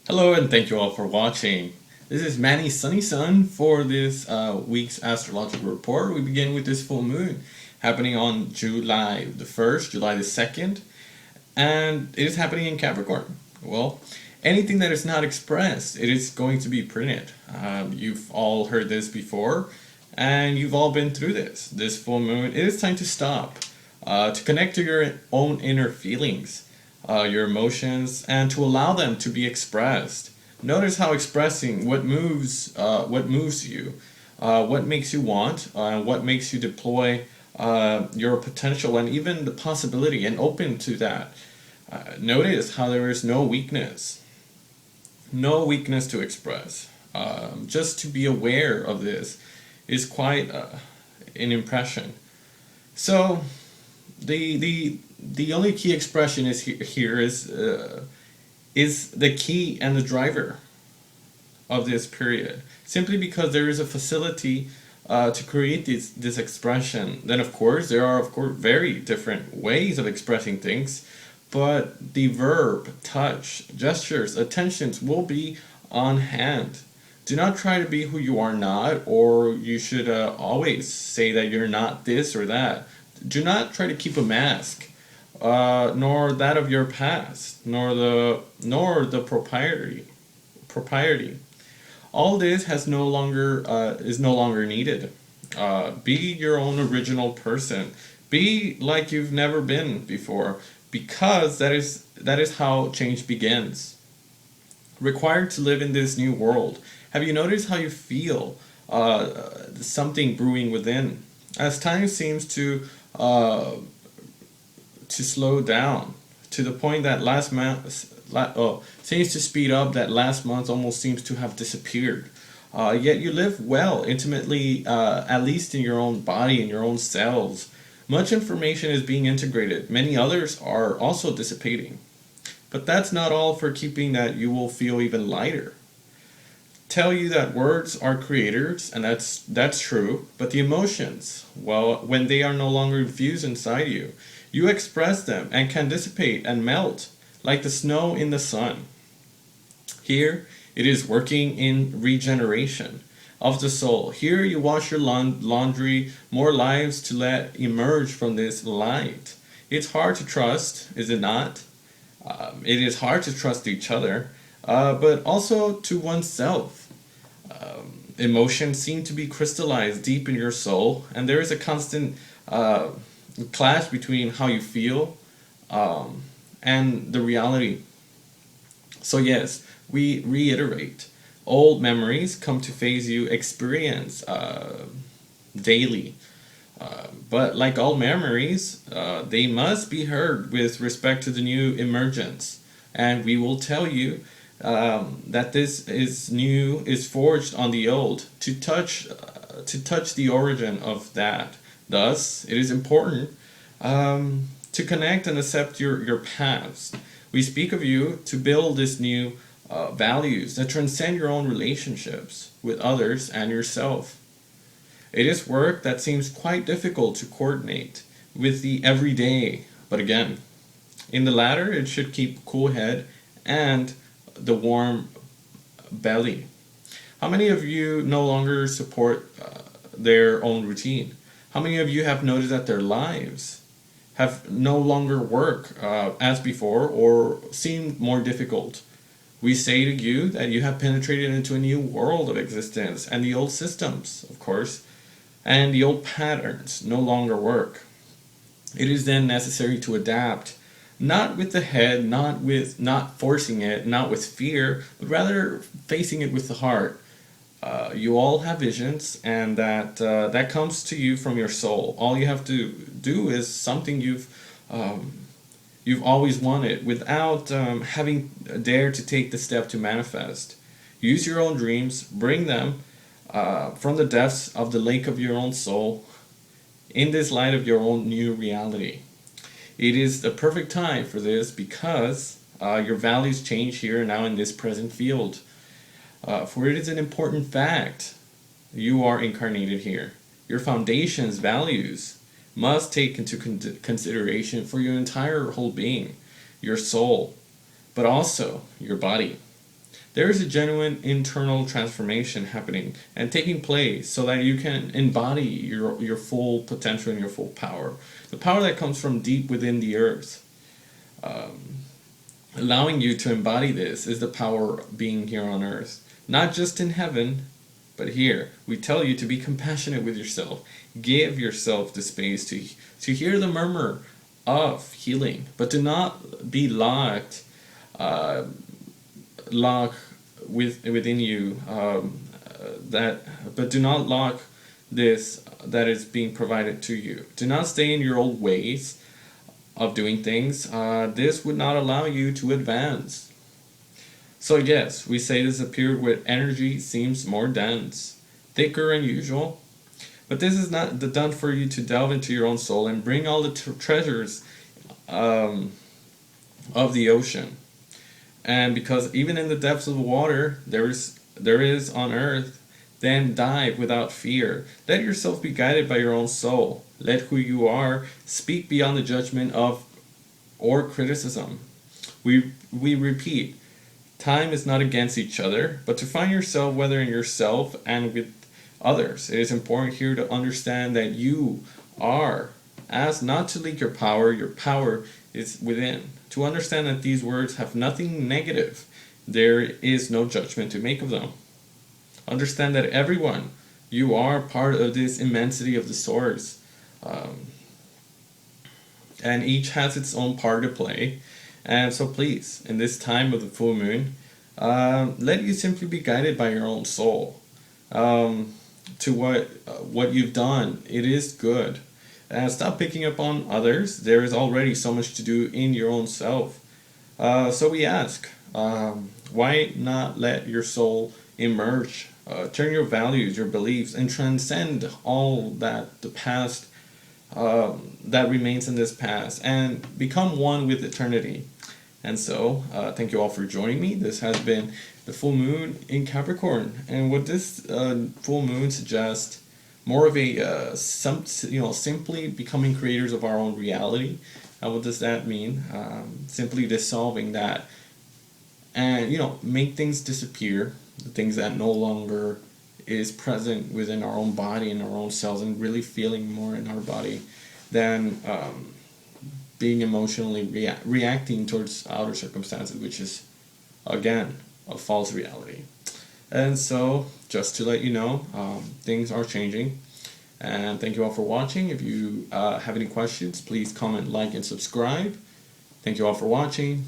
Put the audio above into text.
Hello and thank you all for watching. This is Manny Sunny Sun for this week's astrological report. We begin with this full moon happening on July the 1st, July the 2nd, and it is happening in Capricorn. Well, anything that is not expressed, it is going to be printed. You've all heard this before, and you've all been through this. This full moon, it is time to stop, to connect to your own inner feelings, your emotions, and to allow them to be expressed. Notice how expressing what moves you, what makes you want, what makes you deploy your potential and even the possibility and open to that. Notice how there is no weakness to express. Just to be aware of this is quite an impression. So the only key expression here is the key and the driver of this period. Simply because there is a facility to create this expression. Then of course there are very different ways of expressing things, but the verb, touch, gestures, attentions will be on hand. Do not try to be who you are not, or you should always say that you're not this or that. Do not try to keep a mask, nor that of your past, nor the propriety. All this is no longer needed. Be your own original person. Be like you've never been before, because that is how change begins. Required to live in this new world. Have you noticed how you feel something brewing within? As time seems to slow down to the point that last month seems to speed up, that last month almost seems to have disappeared. Yet you live well, intimately, at least in your own body, in your own cells. Much information is being integrated. Many others are also dissipating. But that's not all for keeping that you will feel even lighter. Tell you that words are creators, and that's true, but the emotions, well, when they are no longer infused inside you, you express them and can dissipate and melt like the snow in the sun. Here, it is working in regeneration of the soul. Here you wash your laundry, more lives to let emerge from this light. It's hard to trust, is it not? It is hard to trust each other, but also to oneself. Emotions seem to be crystallized deep in your soul, and there is a constant clash between how you feel and the reality. So yes, we reiterate. Old memories come to phase you experience daily. But like all memories, they must be heard with respect to the new emergence. And we will tell you that this is new, is forged on the old, to touch the origin of that. Thus, it is important to connect and accept your past. We speak of you to build this new values that transcend your own relationships with others and yourself. It is work that seems quite difficult to coordinate with the everyday, but again, in the latter, it should keep cool head and the warm belly. How many of you no longer support their own routine? How many of you have noticed that their lives have no longer work as before or seem more difficult? We say to you that you have penetrated into a new world of existence, and the old systems, of course, and the old patterns no longer work. It is then necessary to adapt, not with the head, not forcing it, not with fear, but rather facing it with the heart. You all have visions, and that comes to you from your soul. All you have to do is something you've always wanted, without having dared to take the step to manifest. Use your own dreams, bring them from the depths of the lake of your own soul, in this light of your own new reality. It is the perfect time for this, because your values change here now in this present field. For it is an important fact you are incarnated here. Your foundation's values must take into consideration for your entire whole being, your soul, but also your body. there is a genuine internal transformation happening and taking place so that you can embody your full potential and your full power. The power that comes from deep within the earth. Allowing you to embody this is the power being here on earth. Not just in heaven, but here. We tell you to be compassionate with yourself. Give yourself the space to hear the murmur of healing, but do not be locked within you but do not lock this that is being provided to you. Do not stay in your old ways of doing things. This would not allow you to advance. So yes, we say this is a period where energy seems more dense, thicker than usual, but this is not done for you to delve into your own soul and bring all the treasures of the ocean. And because even in the depths of the water, there is on earth, then dive without fear. Let yourself be guided by your own soul. Let who you are speak beyond the judgment of or criticism. We repeat, time is not against each other, but to find yourself whether in yourself and with others. It is important here to understand that you are asked not to leak your power is within. To understand that these words have nothing negative, there is no judgment to make of them. Understand that everyone, you are part of this immensity of the source. And each has its own part to play. And so please, in this time of the full moon, let you simply be guided by your own soul to what you've done. It is good. And stop picking up on others. There is already so much to do in your own self. So we ask, why not let your soul emerge? Turn your values, your beliefs, and transcend all that the past that remains in this past, and become one with eternity. And so, thank you all for joining me. This has been the full moon in Capricorn, and what this full moon suggests, more of a simply becoming creators of our own reality. And what does that mean? Simply dissolving that, and make things disappear, the things that no longer is present within our own body and our own cells, and really feeling more in our body than being emotionally reacting towards outer circumstances, which is again a false reality. And so, just to let you know, things are changing. And thank you all for watching. If you have any questions, please comment, like, and subscribe. Thank you all for watching.